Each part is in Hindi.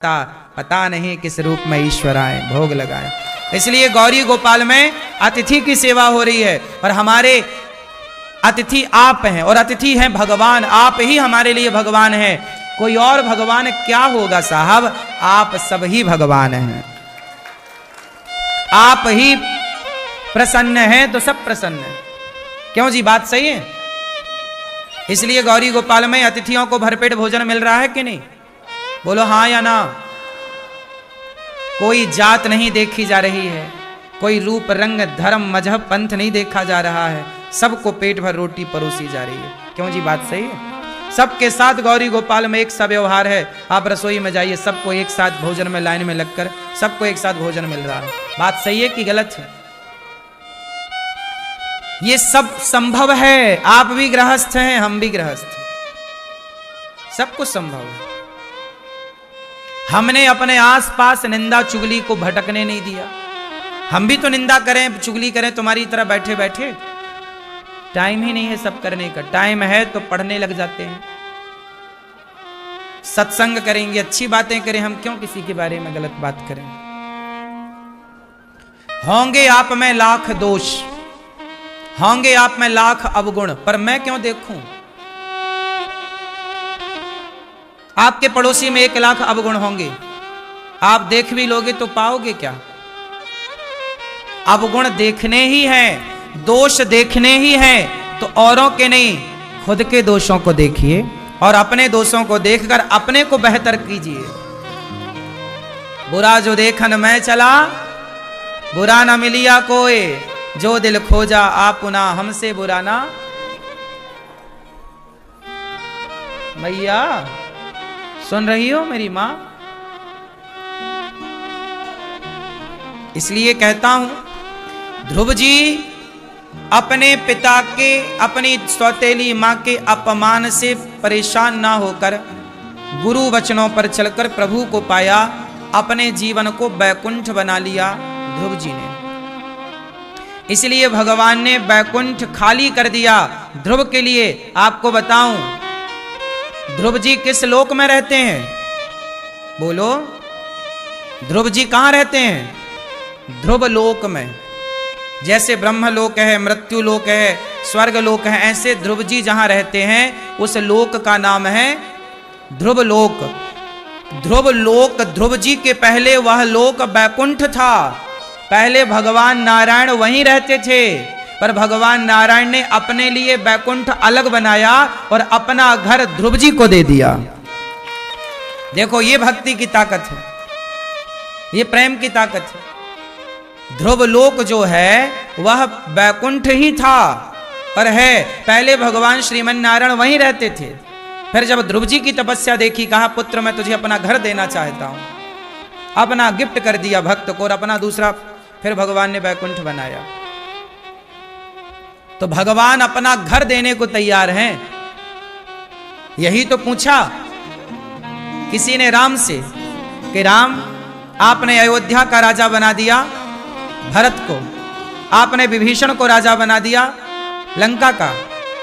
पता नहीं किस रूप में ईश्वर आए भोग लगाए। इसलिए गौरी गोपाल में अतिथि की सेवा हो रही है और हमारे अतिथि आप हैं और अतिथि हैं भगवान। आप ही हमारे लिए भगवान हैं, कोई और भगवान क्या होगा साहब, आप सब ही भगवान हैं। आप ही प्रसन्न हैं तो सब प्रसन्न हैं। क्यों जी, बात सही है। इसलिए गौरी गोपाल में अतिथियों को भरपेट भोजन मिल रहा है कि नहीं, बोलो हाँ या ना। कोई जात नहीं देखी जा रही है, कोई रूप रंग धर्म मजहब पंथ नहीं देखा जा रहा है, सबको पेट भर रोटी परोसी जा रही है। क्यों जी, बात सही है। सबके साथ गौरी गोपाल में एक सा व्यवहार है। आप रसोई में जाइए, सबको एक साथ भोजन में लाइन में लगकर सबको एक साथ भोजन मिल रहा है। बात सही है कि गलत है। ये सब संभव है। आप भी गृहस्थ हैं, हम भी गृहस्थ हैं, सब कुछ संभव है। हमने अपने आसपास निंदा चुगली को भटकने नहीं दिया। हम भी तो निंदा करें चुगली करें तुम्हारी तरह बैठे बैठे, टाइम ही नहीं है सब करने का। टाइम है तो पढ़ने लग जाते हैं, सत्संग करेंगे, अच्छी बातें करें। हम क्यों किसी के बारे में गलत बात करें। होंगे आप में लाख दोष, होंगे आप में लाख अवगुण, पर मैं क्यों देखूं। आपके पड़ोसी में 1 लाख अवगुण होंगे, आप देख भी लोगे तो पाओगे क्या। अवगुण देखने ही हैं, दोष देखने ही हैं, तो औरों के नहीं, खुद के दोषों को देखिए और अपने दोषों को देखकर अपने को बेहतर कीजिए। बुरा जो देखन मैं चला, बुरा ना मिलिया कोई, जो दिल खोजा आपुना हमसे बुरा ना। मैया सुन रही हो मेरी मां। इसलिए कहता हूं, ध्रुव जी अपने पिता के, अपनी सौतेली मां के अपमान से परेशान ना होकर गुरु वचनों पर चलकर प्रभु को पाया, अपने जीवन को बैकुंठ बना लिया ध्रुव जी ने। इसलिए भगवान ने बैकुंठ खाली कर दिया ध्रुव के लिए। आपको बताऊं, ध्रुव जी किस लोक में रहते हैं, बोलो। ध्रुव जी कहां रहते हैं, ध्रुव लोक में। जैसे ब्रह्म लोक है, मृत्यु लोक है, स्वर्ग लोक है, ऐसे ध्रुव जी जहां रहते हैं उस लोक का नाम है ध्रुव लोक। ध्रुव लोक, ध्रुव जी के पहले वह लोक बैकुंठ था। पहले भगवान नारायण वहीं रहते थे, पर भगवान नारायण ने अपने लिए बैकुंठ अलग बनाया और अपना घर ध्रुव जी को दे दिया। देखो ये भक्ति की ताकत है, ये प्रेम की ताकत है। ध्रुव लोक जो है वह बैकुंठ ही था, पर है पहले भगवान श्रीमन नारायण वहीं रहते थे। फिर जब ध्रुव जी की तपस्या देखी, कहा पुत्र मैं तुझे अपना घर देना चाहता हूं, अपना गिफ्ट कर दिया भक्त को और अपना दूसरा फिर भगवान ने बैकुंठ बनाया। तो भगवान अपना घर देने को तैयार हैं। यही तो पूछा किसी ने राम से कि राम आपने अयोध्या का राजा बना दिया भरत को, आपने विभीषण को राजा बना दिया लंका का,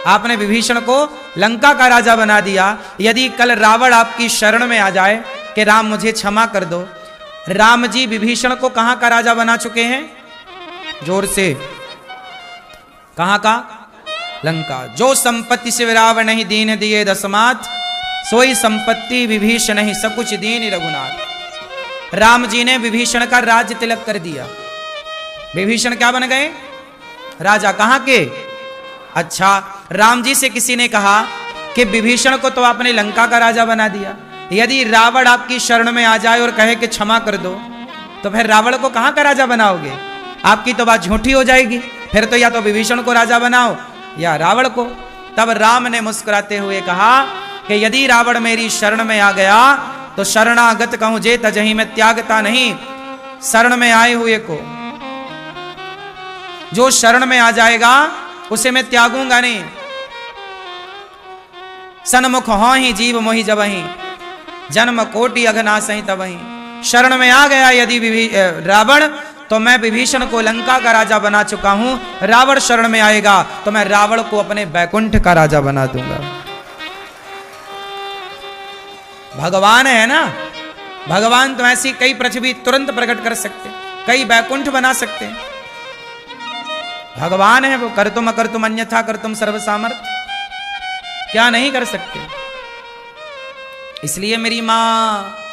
आपने विभीषण को लंका का राजा बना दिया। यदि कल रावण आपकी शरण में आ जाए कि राम मुझे क्षमा कर दो, राम जी विभीषण को कहां का राजा बना चुके हैं, जोर से, कहां का, लंका। जो संपत्ति से रावण ही दीन दिए दसमात, सोई संपत्ति विभीषण ही सकुच दीन रघुनाथ। राम जी ने विभीषण का राज्य तिलक कर दिया। विभीषण क्या बन गए, राजा। कहां के, अच्छा राम जी से किसी ने कहा कि विभीषण को तो आपने लंका का राजा बना दिया, यदि रावण आपकी शरण में आ जाए और कहे कि क्षमा कर दो, तो फिर रावण को कहां का राजा बनाओगे। आपकी तो बात झूठी हो जाएगी। फिर तो या तो विभीषण को राजा बनाओ या रावण को। तब राम ने मुस्कुराते हुए कहा कि यदि रावण मेरी शरण में आ गया तो शरणागत कहूं जे तजहि में त्यागता नहीं। शरण में आए हुए को, जो शरण में आ जाएगा उसे मैं त्यागूंगा नहीं। सन्मुख हो ही जीव मोहि जबहि, जन्म कोटि अघनासहि तबहि। शरण में आ गया यदि रावण, तो मैं विभीषण को लंका का राजा बना चुका हूं। रावण शरण में आएगा तो मैं रावण को अपने बैकुंठ का राजा बना दूंगा। भगवान है ना, भगवान तो ऐसी कई पृथ्वी तुरंत प्रकट कर सकते, कई वैकुंठ बना सकते हैं। भगवान है वो, कर तुम अकर तुम अन्यथा कर तुम सर्व सामर्थ्य, क्या नहीं कर सकते। इसलिए मेरी माँ